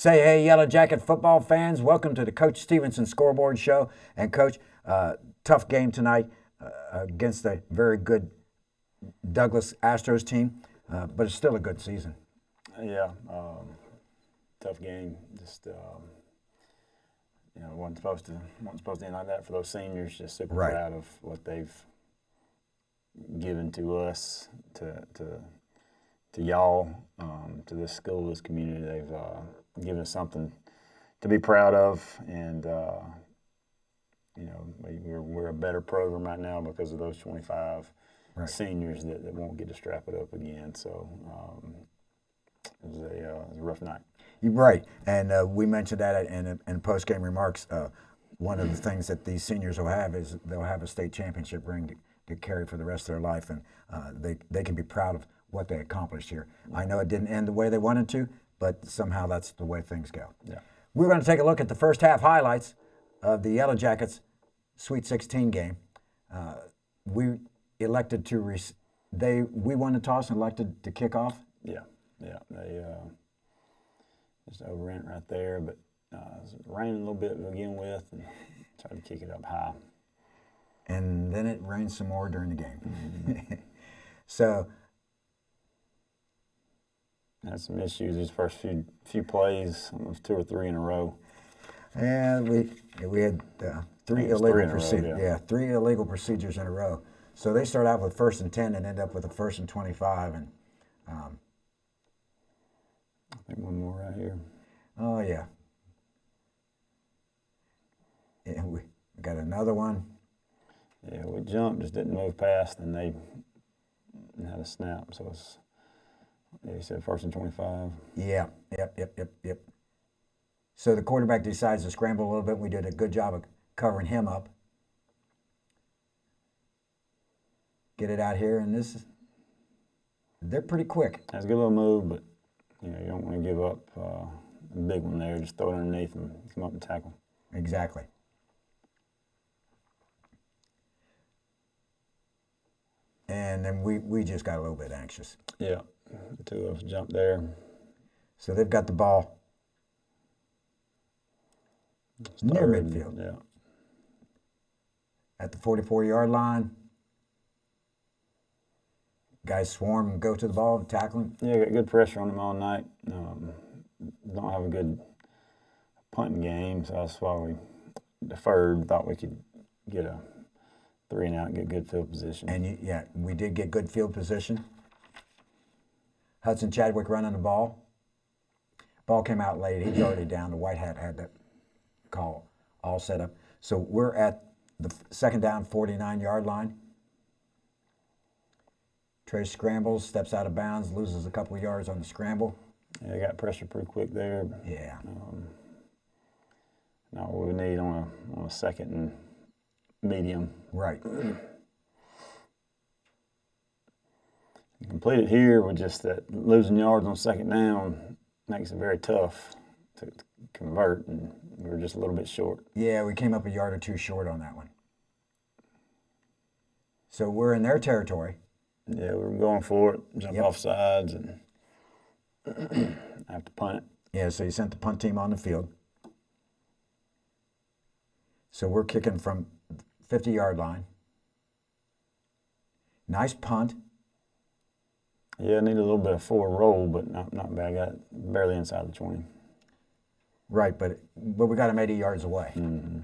Say hey, Yellow Jacket football fans. Welcome to the Coach Stephenson Scoreboard Show. And, Coach, tough game tonight against a very good Douglas Astros team, but it's still a good season. Yeah, tough game. Just wasn't supposed to end like that for those seniors. Just super proud of what they've given to us, to y'all, to this school, this community. They've given us something to be proud of, and we're a better program right now because of those 25 seniors that won't get to strap it up again. So it was a rough night. You're right, and we mentioned that in post-game remarks. One of the things that these seniors will have is they'll have a state championship ring to carry for the rest of their life, and they can be proud of what they accomplished here. I know it didn't end the way they wanted to, but somehow that's the way things go. Yeah. We're going to take a look at the first half highlights of the Yellow Jackets Sweet 16 game. We elected to we won the toss and elected to kick off. Yeah. They just overran it right there, but it was raining a little bit to begin with, and tried to kick it up high. And then it rained some more during the game. Mm-hmm. So had some issues these first few plays, almost 2 or 3 in a row. And we had three illegal procedures. Yeah, 3 illegal procedures in a row. So they start out with 1st and 10 and end up with a 1st and 25. And I think one more right here. Oh yeah. And we got another one. Yeah, we jumped, just didn't move past, and they had a snap. So it's, you said 1st and 25. Yeah, yep. So the quarterback decides to scramble a little bit. We did a good job of covering him up. Get it out here, and they're pretty quick. That's a good little move, but you don't want to give up a big one there. Just throw it underneath and come up and tackle. Exactly. And then we just got a little bit anxious. Yeah, the 2 of us jumped there. So they've got the ball near midfield. Yeah. At the 44-yard line. Guys swarm and go to the ball and tackle him. Yeah, got good pressure on him all night. Don't have a good punting game, so that's why we deferred. Thought we could get a 3 and out and get good field position. And we did get good field position. Hudson Chadwick running the ball. Ball came out late. He's already down. The White Hat had that call all set up. So we're at the 2nd down, 49-yard line. Trey scrambles, steps out of bounds, loses a couple of yards on the scramble. Yeah, got pressure pretty quick there. Yeah. Not what we need on a 2nd and medium. Right. Completed here with just that losing yards on 2nd down makes it very tough to convert, and we were just a little bit short. Yeah, we came up a yard or 2 short on that one. So we're in their territory. Yeah, we were going for it, jump off sides, and have to punt it. Yeah, so you sent the punt team on the field. So we're kicking from 50-yard line. Nice punt. Yeah, needed a little bit of forward roll, but not bad. Got barely inside the 20. Right, but we got him 80 yards away. Mm-hmm.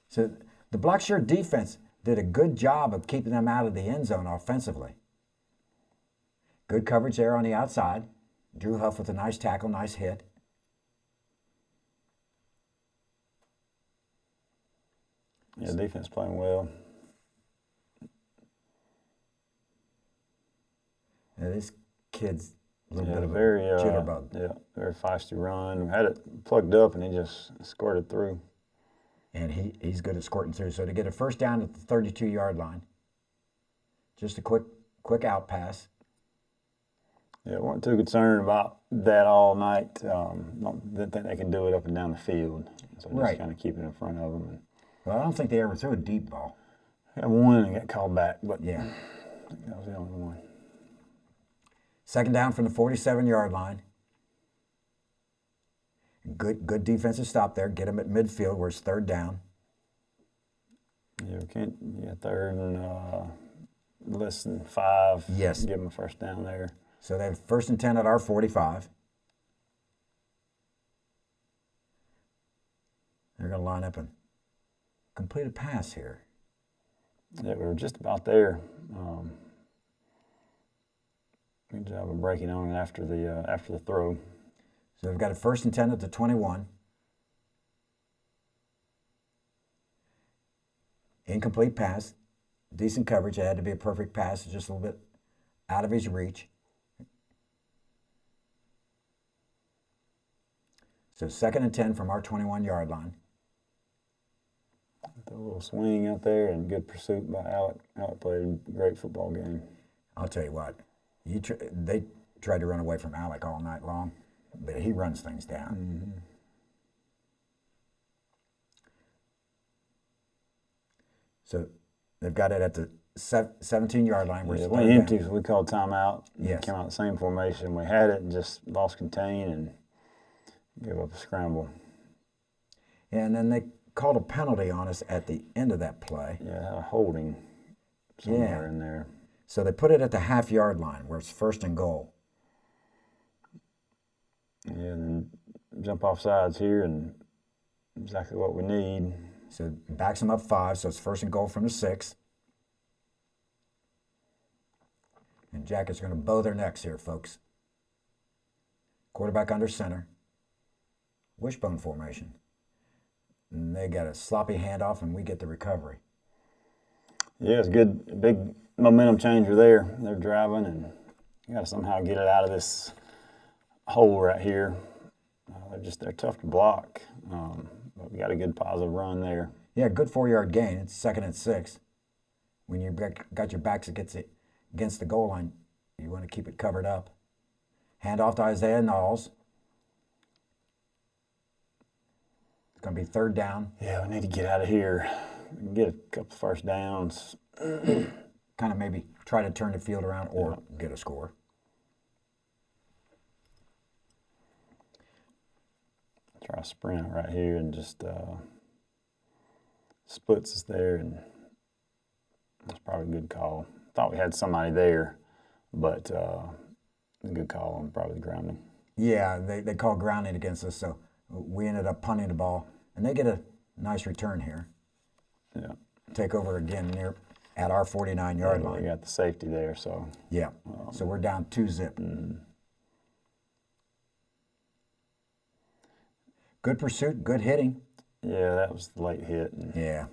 So the Black Shirt defense did a good job of keeping them out of the end zone offensively. Good coverage there on the outside. Drew Huff with a nice tackle, nice hit. Yeah, defense playing well. Yeah, this kid's a little bit of very, a jitterbug. Yeah, very feisty run. We had it plugged up, and he just squirted through. And he's good at squirting through. So to get a 1st down at the 32-yard line, just a quick out pass. Yeah, weren't too concerned about that all night. Didn't think they could do it up and down the field. So just kind of keep it in front of them. Well, I don't think they ever threw a deep ball. Got one and got called back, but yeah, I think that was the only one. 2nd down from the 47-yard line. Good defensive stop there. Get them at midfield where it's third down. Yeah, we can't. Yeah, third and less than 5. Yes. Give them a first down there. So they have first and 10 at our 45. They're going to line up and complete a pass here. Yeah, we were just about there. Good job of breaking on it after the throw. So they've got a first and 10 at the 21. Incomplete pass. Decent coverage. It had to be a perfect pass. Just a little bit out of his reach. So second and 10 from our 21-yard line. A little swing out there and good pursuit by Alec. Alec played a great football game. I'll tell you what. They tried to run away from Alec all night long, but he runs things down. Mm-hmm. So they've got it at the 17-yard line. Yeah, it went empty, so we called timeout. Yes. Came out the same formation. We had it and just lost contain and gave up a scramble. Yeah, and then they called a penalty on us at the end of that play. Yeah, a holding somewhere in there. So they put it at the half-yard line where it's first and goal. Yeah, and then jump off sides here and exactly what we need. So backs them up 5, so it's first and goal from the 6. And Jackets are going to bow their necks here, folks. Quarterback under center. Wishbone formation. And they got a sloppy handoff, and we get the recovery. Yeah, it's good. Big momentum changer there. They're driving, and you got to somehow get it out of this hole right here. They're tough to block. But we got a good positive run there. Yeah, good 4-yard gain. It's second and 6. When you've got your backs against the goal line, you want to keep it covered up. Hand off to Isaiah Knowles. It's going to be third down. Yeah, we need to get out of here. Get a couple first downs. Kind of maybe try to turn the field around or get a score. Try a sprint right here and just splits us there, and that's probably a good call. Thought we had somebody there, but a good call on probably grounding. Yeah, they called grounding against us, so we ended up punting the ball, and they get a nice return here. Yeah. Take over again near at our 49-yard line. We got the safety there, so. Yeah, so we're down 2-zip. Good pursuit, good hitting. Yeah, that was the late hit. And yeah.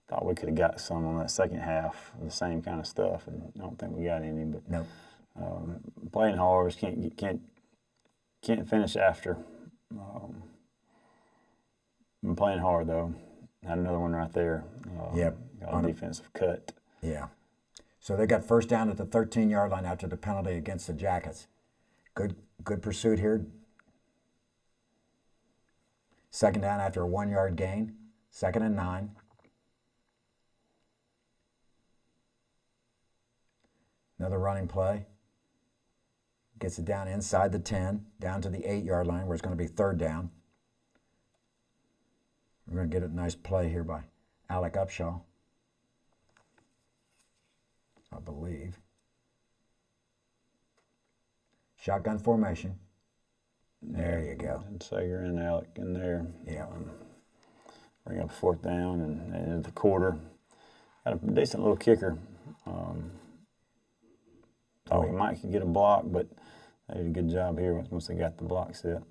Thought we could have got some on that second half of the same kind of stuff, and I don't think we got any. But nope. Playing hard, can't finish after. I'm playing hard though. Had another one right there. Yep. Got a defensive cut. Yeah. So they got first down at the 13-yard line after the penalty against the Jackets. Good pursuit here. Second down after a 1-yard gain. Second and 9. Another running play. Gets it down inside the 10, down to the 8-yard line where it's going to be third down. We're going to get a nice play here by Alec Upshaw, I believe. Shotgun formation. There you go. And Sager and Alec in there. Yeah. Bring up fourth down and into the quarter. Got a decent little kicker. Thought we might could get a block, but they did a good job here once they got the block set.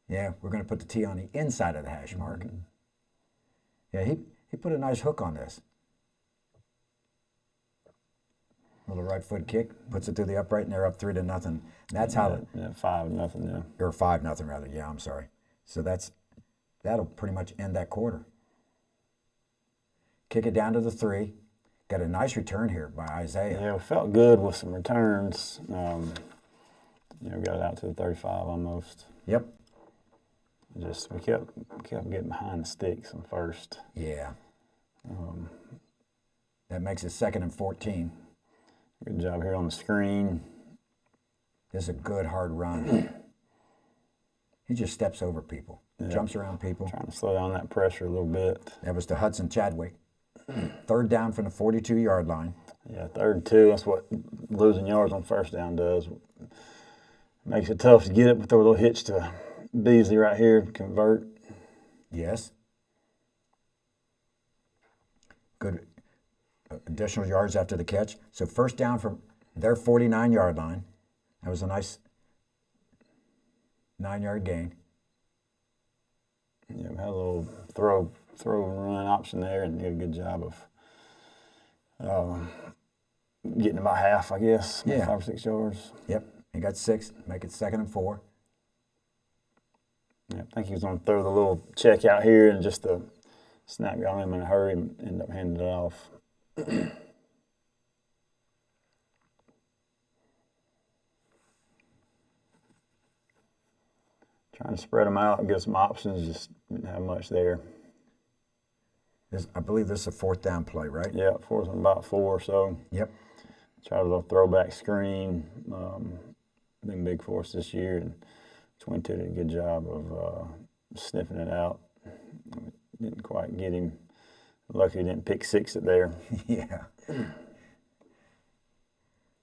Yeah, we're going to put the T on the inside of the hash mark. Mm-hmm. Yeah, he put a nice hook on this. Little right foot kick, puts it through the upright, and they're up 3-0. And that's how 5-0. Yeah. Or 5-0 rather. Yeah, I'm sorry. So that'll pretty much end that quarter. Kick it down to the 3. Got a nice return here by Isaiah. Yeah, we felt good with some returns. Got it out to the 35 almost. Yep. We kept getting behind the sticks on first. Yeah. That makes it 2nd and 14. Good job here on the screen. This is a good hard run. He just steps over people, jumps around people. Trying to slow down that pressure a little bit. That was to Hudson Chadwick. 3rd down from the 42-yard line. Yeah, 3rd and 2. That's what losing yards on 1st down does. Makes it tough to get it, but throw a little hitch to Beasley right here, convert. Yes. Good additional yards after the catch. So 1st down from their 49-yard line. That was a nice 9-yard gain. Yeah, we had a little throw and run option there, and did a good job of getting about half, I guess. Yeah. 5 or 6 yards. Yep. He got 6. Make it 2nd and 4. Yeah, I think he was going to throw the little check out here, and just the snap got on him in a hurry and ended up handing it off. Trying to spread them out and give some options, just didn't have much there. I believe this is a 4th down play, right? Yeah, 4th and about 4, so. Yep. Tried a little throwback screen. Been big for us this year, and 22 did a good job of sniffing it out. Didn't quite get him. Lucky he didn't pick 6 it there. Yeah.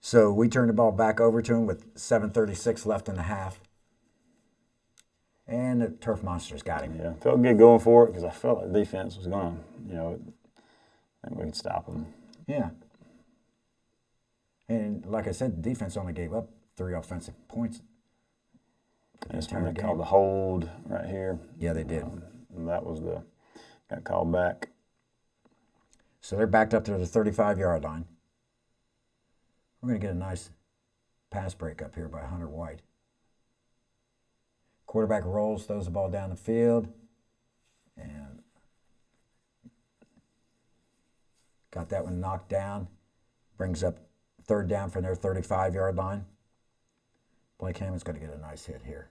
So we turned the ball back over to him with 7:36 left in the half. And the Turf Monsters got him. Yeah, felt good going for it because I felt like the defense was going to, I think we could stop them. Yeah. And like I said, the defense only gave up 3 offensive points. That's when they called the hold right here. Yeah, they did. And that was got called back. So they're backed up to the 35-yard line. We're going to get a nice pass break up here by Hunter White. Quarterback rolls, throws the ball down the field, and got that one knocked down. Brings up 3rd down from their 35-yard line. Blake Hammond's going to get a nice hit here.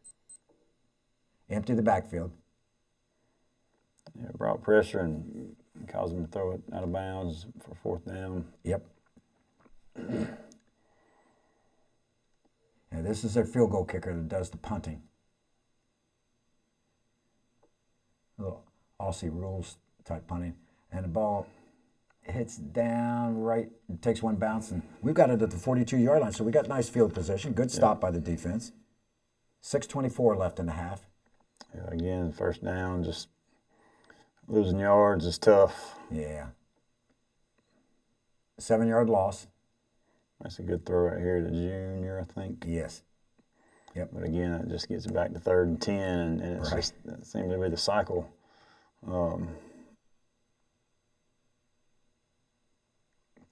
Empty the backfield. Yeah, brought pressure and caused him to throw it out of bounds for 4th down. Yep. And this is their field goal kicker that does the punting. A little Aussie rules type punting. And the ball hits down right, it takes one bounce, and we've got it at the 42-yard line, so we got nice field position. Good stop by the defense. 6:24 left in the half. Yeah, again, 1st down, just losing yards is tough. Yeah. 7-yard loss. That's a good throw right here to Junior, I think. Yes. Yep. But again, it just gets back to 3rd and 10, and it's Right. just, it seems to be the cycle.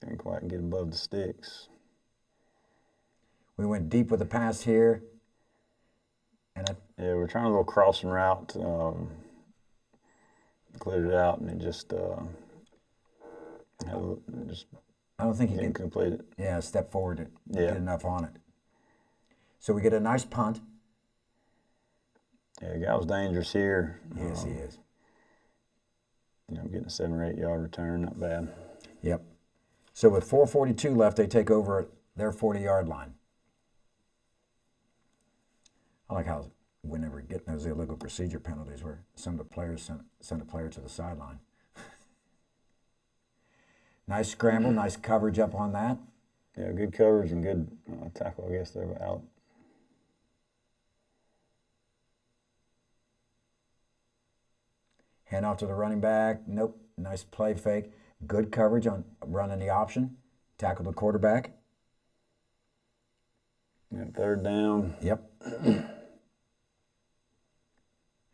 Didn't quite get above the sticks. We went deep with the pass here. And Yeah, we're trying a little crossing route, cleared it out, and it just I don't think he didn't can complete it. Yeah, step forward to Yeah. get enough on it. So we get a nice punt. Yeah, the guy was dangerous here. Yes, he is. Getting a 7 or 8 yard return, not bad. Yep. So with 4:42 left, they take over their 40-yard line. I like how whenever we get those illegal procedure penalties where some of the players send a player to the sideline. Nice scramble, nice coverage up on that. Yeah, good coverage and good tackle, I guess, there out. Hand off to the running back. Nope. Nice play fake. Good coverage on running the option. Tackle the quarterback. Yeah, 3rd down. Yep.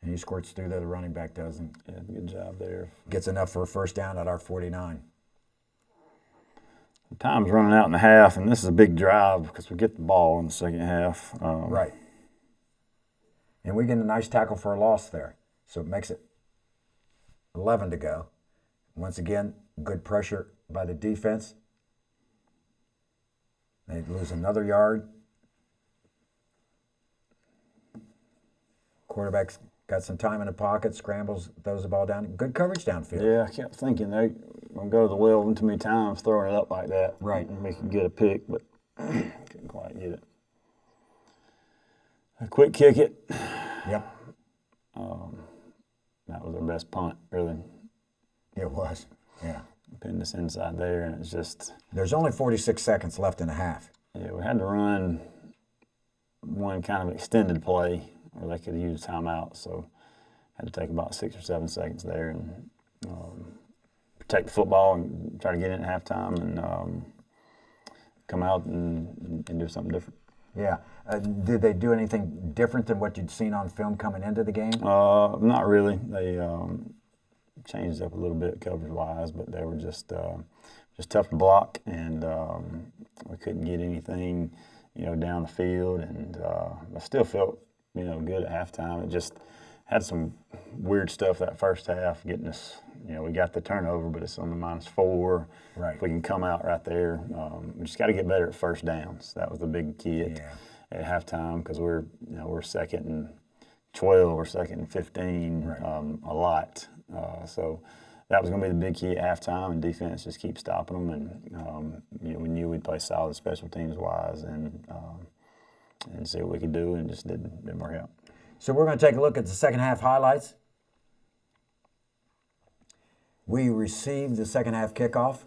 And he squirts through there, the running back does, and Yeah, good job there. gets enough for a 1st down at our 49. The time's running out in the half, and this is a big drive because we get the ball in the 2nd half. Right. And we get a nice tackle for a loss there. So it makes it 11 to go. Once again, good pressure by the defense. They lose another yard. Quarterback's got some time in the pocket, scrambles, throws the ball down. Good coverage downfield. Yeah, I kept thinking they're going to go to the well one too many times throwing it up like that. Right. And we could get a pick, but couldn't quite get it. A quick kick it. Yep. That was our best punt, really. It was, yeah. Pinned us inside there, and it's just. There's only 46 seconds left in the half. Yeah, we had to run one kind of extended play where they could use timeout, so had to take about 6 or 7 seconds there and protect the football and try to get in at halftime and come out and do something different. Yeah. Did they do anything different than what you'd seen on film coming into the game? Not really. They changed up a little bit coverage-wise, but they were just tough to block, and we couldn't get anything, down the field. And I still felt, good at halftime. It just had some weird stuff that first half, getting us. We got the turnover, but it's on the -4. Right. If we can come out right there, we just got to get better at first downs. That was the big key at halftime, because we're 2nd and 12 or 2nd and 15 right. A lot. So that was going to be the big key at halftime, and defense just keep stopping them. And we knew we'd play solid special teams wise and see what we could do, and just didn't work out. So we're going to take a look at the second half highlights. We received the second half kickoff,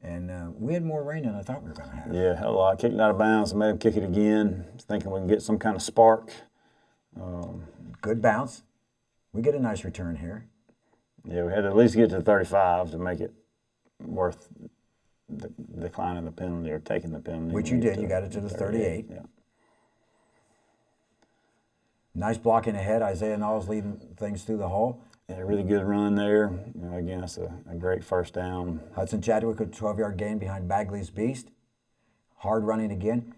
and we had more rain than I thought we were going to have. Yeah, hell of a lot. Kicked it out of bounds and made them kick it again, thinking we can get some kind of spark. Good bounce. We get a nice return here. Yeah, we had to at least get to 35 to make it worth declining the penalty or taking the penalty. Which you did. You got it to the 38. Yeah. Nice blocking ahead. Isaiah Knowles leading things through the hole. Yeah, really good run there. Again, that's a great first down. Hudson Chadwick with a 12-yard gain behind Bagley's Beast. Hard running again.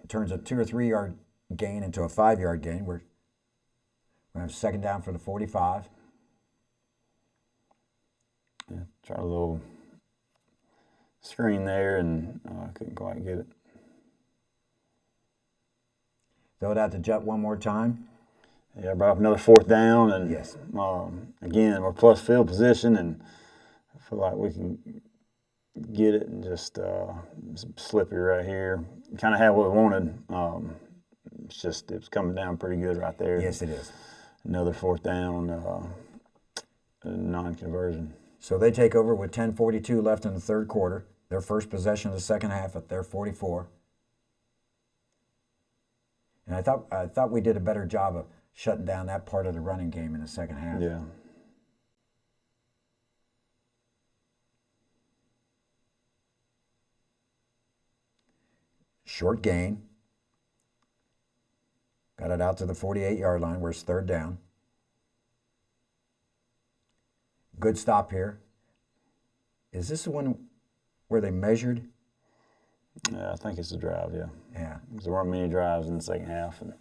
Turns a 2 or 3 yard gain into a 5-yard gain. We're going to have second down for the 45. Yeah, tried a little screen there and couldn't quite get it. Throw it out to Jet one more time. Yeah, brought up another 4th down, and yes. Again, we're plus field position, and I feel like we can get it and just slippery right here. Kind of had what we wanted. It was coming down pretty good right there. Yes, it is. Another 4th down, non-conversion. So they take over with 10:42 left in the third quarter. Their first possession of the second half at their 44. And I thought we did a better job of shutting down that part of the running game in the second half. Yeah. Short gain. Got it out to the 48-yard line where it's third down. Good stop here. Is this the one where they measured? Yeah, I think it's a drive, yeah. Yeah. There weren't many drives in the second half. And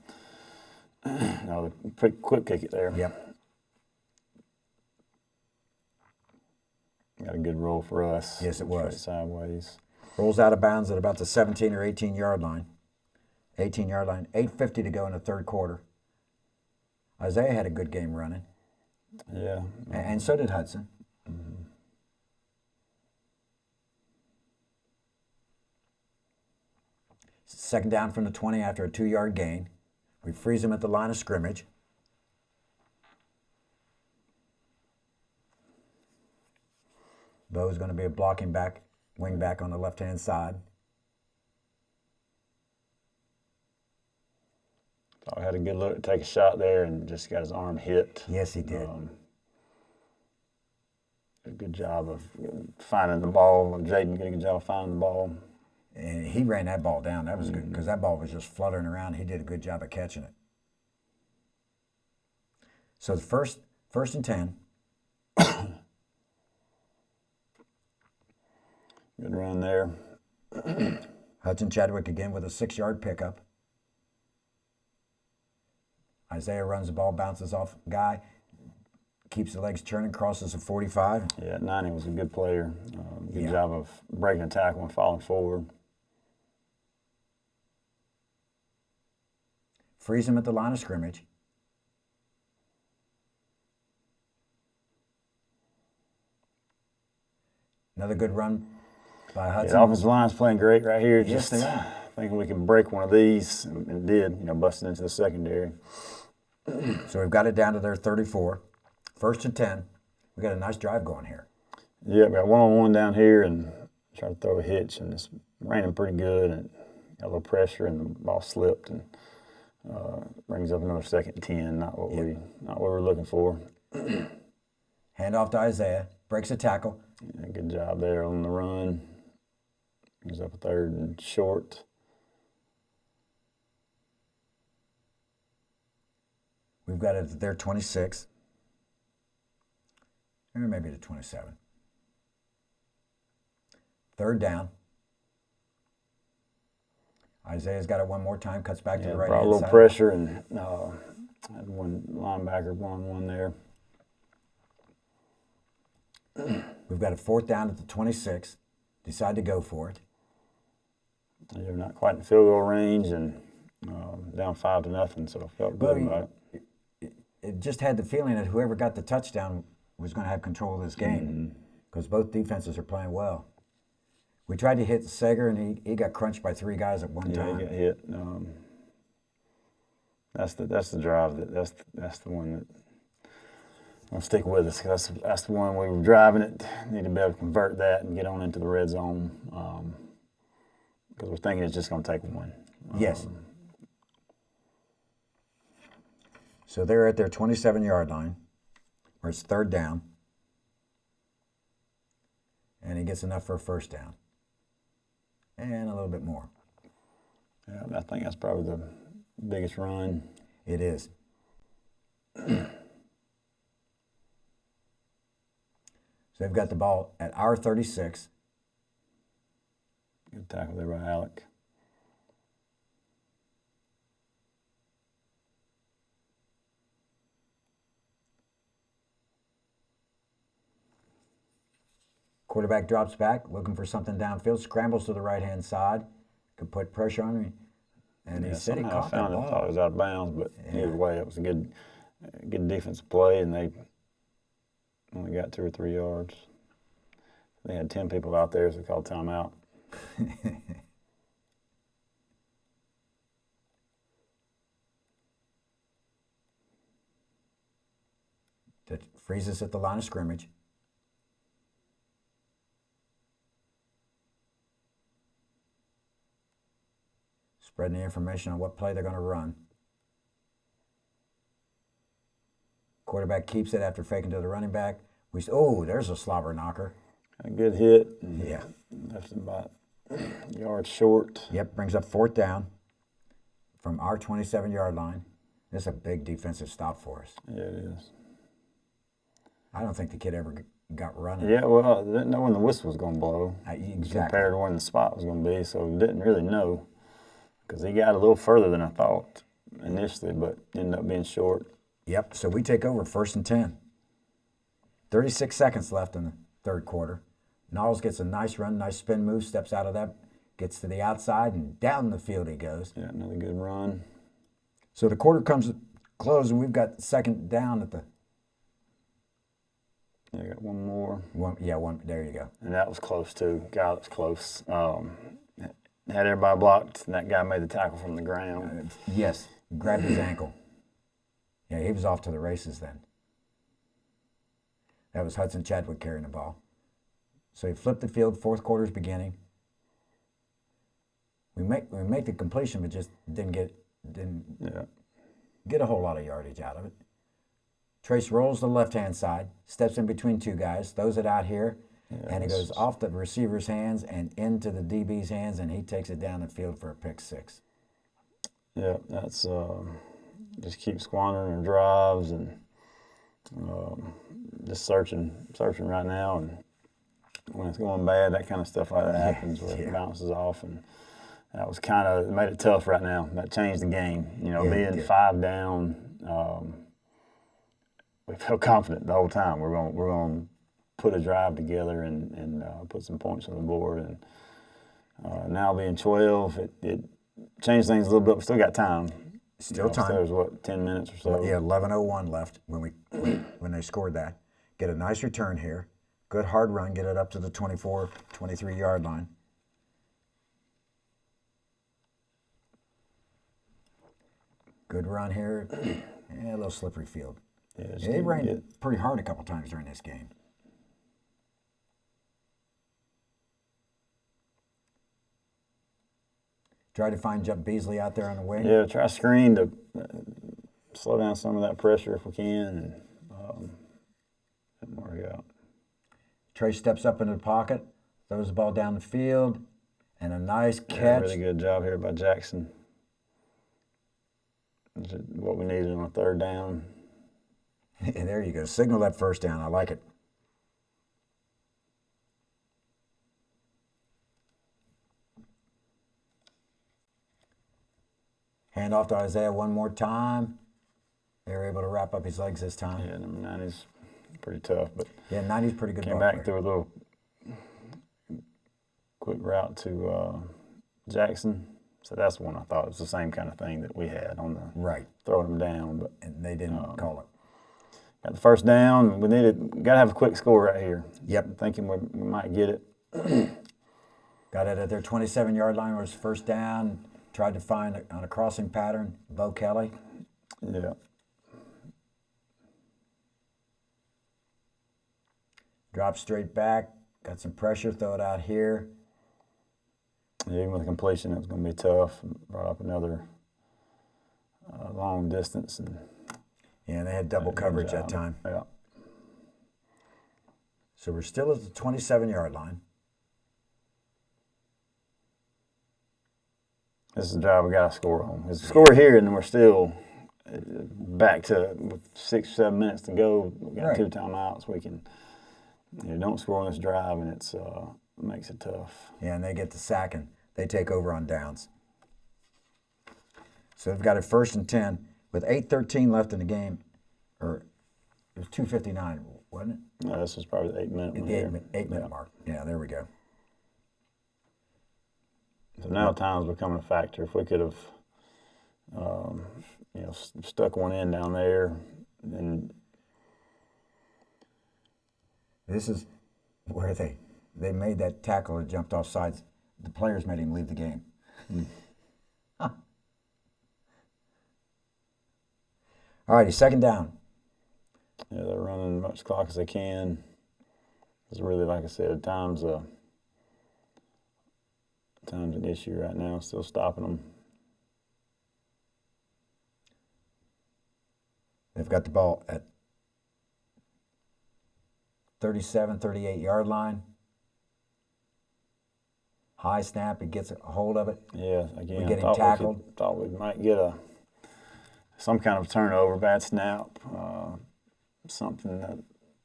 no, pretty quick kick it there. Yep. Got a good roll for us. Yes, it was. Straight sideways. Rolls out of bounds at about the 17 or 18-yard line. 18-yard line. 8:50 to go in the third quarter. Isaiah had a good game running. Yeah. And so did Hudson. Mm-hmm. Second down from the 20 after a 2-yard gain. We freeze him at the line of scrimmage. Bo's going to be a blocking back, wing back on the left-hand side. Thought we had a good look to take a shot there and just got his arm hit. Yes, he did. A good job of finding the ball. Jaden did a good job of finding the ball. And he ran that ball down. That was good because that ball was just fluttering around. He did a good job of catching it. So the first and 10. Good run there. Hudson Chadwick again with a 6-yard pickup. Isaiah runs the ball, bounces off guy, keeps the legs turning, crosses the 45. Yeah, 90 was a good player. Good job of breaking a tackle and falling forward. Freeze him at the line of scrimmage. Another good run by Hudson. The offensive line's playing great right here. Yes, Just they are. thinking we could break one of these, and did, you know, busting into the secondary. So we've got it down to their 34. 1st and 10. We got a nice drive going here. Yeah, we got one-on-one down here and try to throw a hitch, and it's raining pretty good, and got a little pressure, and the ball slipped, and brings up another 2nd and 10. Not what we were looking for. Hand off to Isaiah. Breaks a tackle. Yeah, good job there on the run. Brings up a 3rd and short. We've got it at their 26. Or maybe to 27. 3rd down. Isaiah's got it one more time, cuts back to the right hand side. Brought a little pressure, and had one linebacker one-on-one there. We've got a 4th down at the 26. Decide to go for it. They're not quite in field goal range, and down 5-0, so I felt good about it. It just had the feeling that whoever got the touchdown was going to have control of this game, because both defenses are playing well. We tried to hit Sager, and he got crunched by 3 guys at one time. Yeah, he got hit. That's the drive. That's the one that I'll stick with us, because that's the one we were driving it. Need to be able to convert that and get on into the red zone, because we're thinking it's just going to take one. Yes. So they're at their 27-yard line, where it's 3rd down, and he gets enough for a 1st down, and a little bit more. Yeah, I think that's probably the biggest run. It is. So they've got the ball at our 36. Good tackle there by Alec. Quarterback drops back, looking for something downfield, scrambles to the right-hand side, could put pressure on him, and he said he caught that ball. I thought it was out of bounds, but either way, it was a good defensive play, and they only got 2 or 3 yards. They had 10 people out there, so we called timeout. That frees us at the line of scrimmage. Spreading the information on what play they're going to run. Quarterback keeps it after faking to the running back. There's a slobber knocker. A good hit. Yeah. Left him about a yard short. Yep, brings up 4th down from our 27-yard line. This is a big defensive stop for us. Yeah, it is. I don't think the kid ever got running. Yeah, well, they didn't know when the whistle was going to blow. Exactly. Compared to when the spot was going to be, so we didn't really know. Because he got a little further than I thought initially, but ended up being short. Yep, so we take over 1st and 10. 36 seconds left in the 3rd quarter. Knowles gets a nice run, nice spin move, steps out of that, gets to the outside, and down the field he goes. Yeah, another good run. So the quarter comes to close, and we've got 2nd down at the... Yeah, got one more. One. There you go. And that was close, too. God, that was close. Had everybody blocked, and that guy made the tackle from the ground. Yes, grabbed his ankle. Yeah, he was off to the races then. That was Hudson Chadwick carrying the ball. So he flipped the field, 4th quarter's beginning. We make the completion, but just didn't get a whole lot of yardage out of it. Trace rolls to the left-hand side, steps in between 2 guys, throws it out here, and it goes off the receiver's hands and into the DB's hands, and he takes it down the field for a pick 6. Yeah, that's just keep squandering our drives and just searching right now. And when it's going bad, that kind of stuff like that happens where it bounces off, and that was it made it tough right now. That changed the game. Being 5 down, we felt confident the whole time. We're going to put a drive together and put some points on the board. And now being 12, it changed things a little bit. We still got time. Still time. There's 10 minutes or so. Yeah, 11:01 left when they scored that. Get a nice return here. Good hard run. Get it up to the 24, 23-yard line. Good run here. A little slippery field. Yeah, It rained pretty hard a couple times during this game. Try to find Jeff Beasley out there on the wing. Yeah, try screen to slow down some of that pressure if we can, and work out. Trey steps up into the pocket, throws the ball down the field, and a nice catch. Yeah, really good job here by Jackson. This is what we needed on a third down. And there you go. Signal that first down. I like it. Hand off to Isaiah one more time. They were able to wrap up his legs this time. Yeah, number 90's pretty tough, but yeah, 90's pretty good. Came back through a little quick route to Jackson. So that's one I thought was the same kind of thing that we had on the throwing them down, but and they didn't call it. Got the first down. We got to have a quick score right here. Yep. I'm thinking we might get it. Got it at their 27-yard line. Was first down. Tried to find on a crossing pattern, Bo Kelly. Yeah. Drop straight back. Got some pressure. Throw it out here. Yeah, even with the completion, it was going to be tough. Brought up another long distance. And they had double coverage that time. Yeah. So we're still at the 27-yard line. This is the drive we got to score on. It's a score here, and we're still back to with 6 or 7 minutes to go. We got 2 timeouts. We can don't score on this drive, and it makes it tough. Yeah, and they get the sack, and they take over on downs. So they've got it 1st and 10 with 8:13 left in the game, or it was 2:59, wasn't it? No, this was probably the 8-minute one. The 8-minute mark. Yeah, there we go. So now time's becoming a factor. If we could have, stuck one in down there, then this is where they made that tackle and jumped off sides. The players made him leave the game. Huh. All righty, 2nd down. Yeah, they're running as much clock as they can. It's really, like I said, time's an issue right now, still stopping them. They've got the ball at 37, 38-yard line. High snap, he gets a hold of it. Yeah, again, we're getting tackled. Thought we might get some kind of turnover, bad snap, something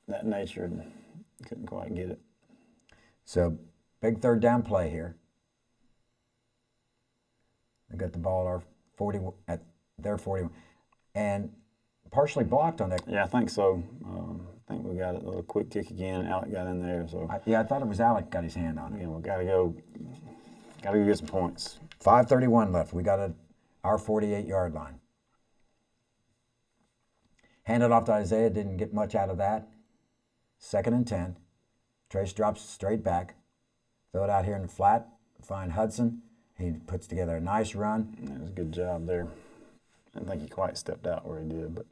that nature, and couldn't quite get it. So, big 3rd down play here. They got the ball at their 41, and partially blocked on that. Yeah, I think so. I think we got a little quick kick again. Alec got in there, so I thought it was Alec got his hand on it. Yeah, we got to go get some points. 5:31 left. We got our 48-yard line. Handed off to Isaiah. Didn't get much out of that. 2nd and 10. Trace drops straight back. Throw it out here in the flat. Find Hudson. He puts together a nice run. Yeah, it was a good job there. I didn't think he quite stepped out where he did, but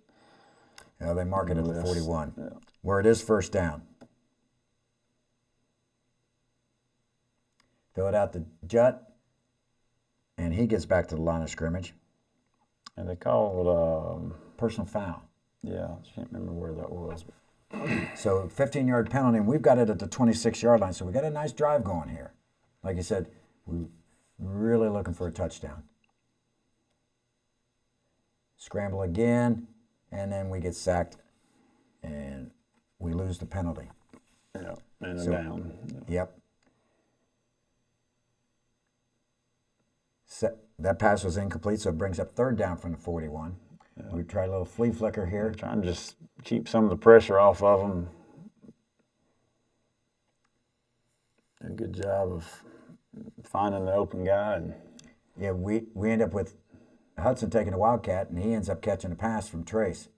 they mark it at the 41, yeah. Where it is 1st down. Throw it out to Jutt, and he gets back to the line of scrimmage. And they called personal foul. Yeah, I can't remember where that was. So 15-yard penalty, and we've got it at the 26-yard line. So we got a nice drive going here. Like you said, we're really looking for a touchdown. Scramble again, and then we get sacked, and we lose the penalty. Yeah, and down. Yep. That pass was incomplete, so it brings up 3rd down from the 41. Yeah. We try a little flea flicker here. Trying to just keep some of the pressure off of them. A good job of finding the open guy. Yeah, we end up with Hudson taking a wildcat, and he ends up catching a pass from Trace.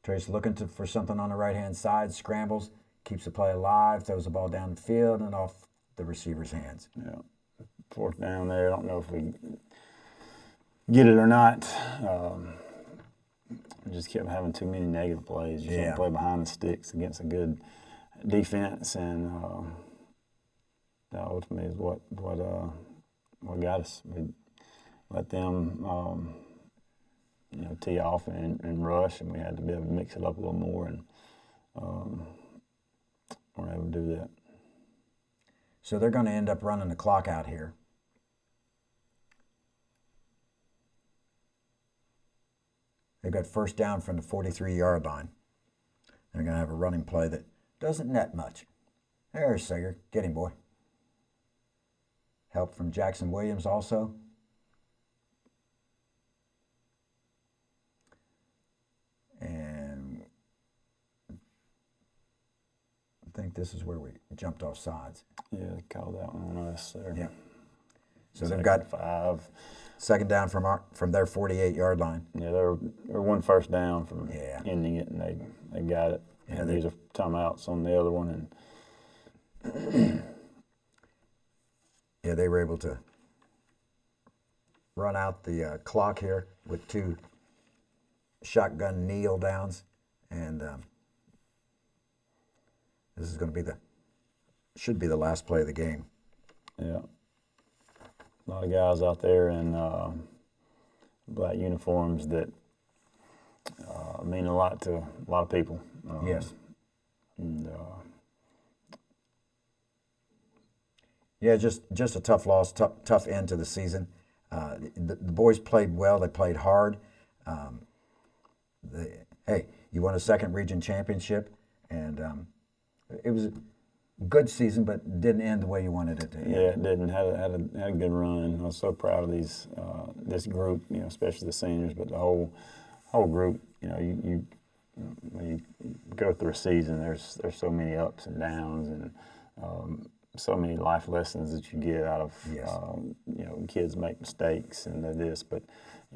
Trace looking for something on the right-hand side, scrambles, keeps the play alive, throws the ball down the field and off the receiver's hands. Yeah. fourth down there. I don't know if we get it or not. We just kept having too many negative plays. You can't play behind the sticks against a good defense, and that ultimately is what got us. We let them tee off and rush, and we had to be able to mix it up a little more, and we're able to do that. So they're going to end up running the clock out here. They've got first down from the 43-yard line. They're going to have a running play that doesn't net much. There's Sager. Get him, boy. Help from Jackson Williams also. And I think this is where we jumped off sides. Yeah, they called that one on us there. Yeah. So they've got 5. Second down from their 48-yard line. Yeah, they're one first down from ending it, and they got it. Yeah, and these are timeouts on the other one, and yeah, they were able to run out the clock here with 2 shotgun kneel downs, and this is going to be should be the last play of the game. Yeah. A lot of guys out there in black uniforms that mean a lot to a lot of people. Yes. And, yeah, just a tough loss, tough end to the season. The boys played well. They played hard. Hey, you won a second region championship, and it was a good season, but didn't end the way you wanted it to end. Yeah, it didn't. Had a good run. I was so proud of this group, especially the seniors, but the whole group. You when you go through a season, there's so many ups and downs, and so many life lessons that you get out of. Yes. Kids make mistakes and this, but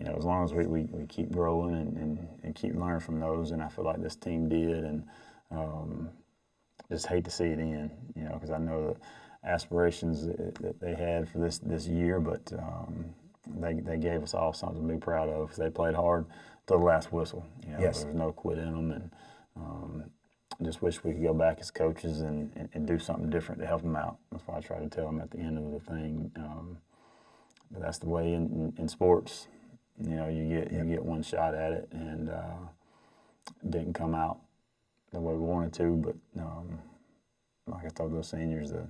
as long as we keep growing and keep learning from those, and I feel like this team did, and just hate to see it end, because I know the aspirations that they had for this year, but they gave us all something to be proud of, because they played hard to the last whistle. Yes. There was no quit in them, and just wish we could go back as coaches and do something different to help them out. That's why I try to tell them at the end of the thing. But that's the way in sports. You get one shot at it, and it didn't come out the way we wanted to, but like I told those seniors, the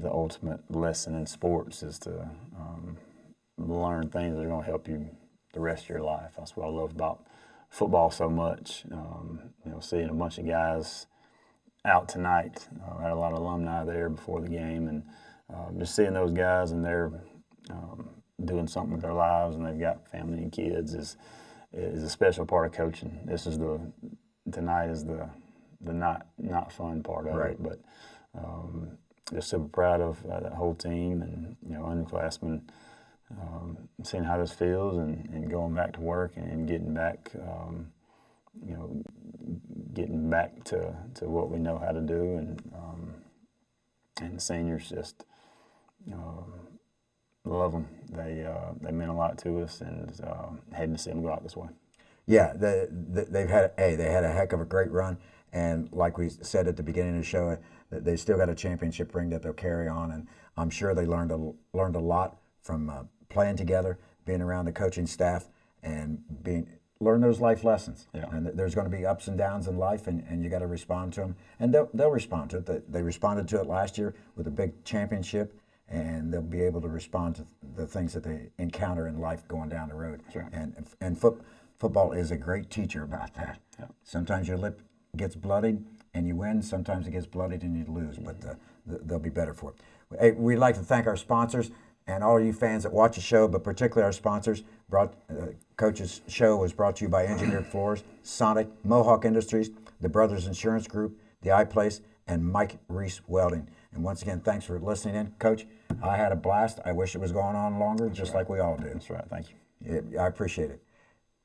ultimate lesson in sports is to learn things that are going to help you the rest of your life. That's what I love about football so much. Seeing a bunch of guys out tonight. I had a lot of alumni there before the game, and just seeing those guys, and they're doing something with their lives, and they've got family and kids is a special part of coaching. Tonight is the not fun part of it, but just super proud of that whole team, and underclassmen, seeing how this feels, and going back to work, and getting back to what we know how to do, and the seniors just love them. They meant a lot to us, and hated to see them go out this way. Yeah, they had a heck of a great run, and like we said at the beginning of the show, they still got a championship ring that they'll carry on, and I'm sure they learned a lot from playing together, being around the coaching staff, and learn those life lessons. Yeah. And there's going to be ups and downs in life, and you got to respond to them, and they'll respond to it. They responded to it last year with a big championship, and they'll be able to respond to the things that they encounter in life going down the road. Sure. And football is a great teacher about that. Yeah. Sometimes your lip gets bloodied and you win. Sometimes it gets bloodied and you lose, but they'll be better for it. Hey, we'd like to thank our sponsors and all you fans that watch the show, but particularly our sponsors. Coach's show was brought to you by Engineered Floors, Sonic, Mohawk Industries, the Brothers Insurance Group, the iPlace, and Mike Reese Welding. And once again, thanks for listening in. Coach, I had a blast. I wish it was going on longer, just like we all do. That's right. Thank you. I appreciate it.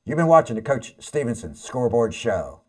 You've been watching the Coach Stephenson Scoreboard Show.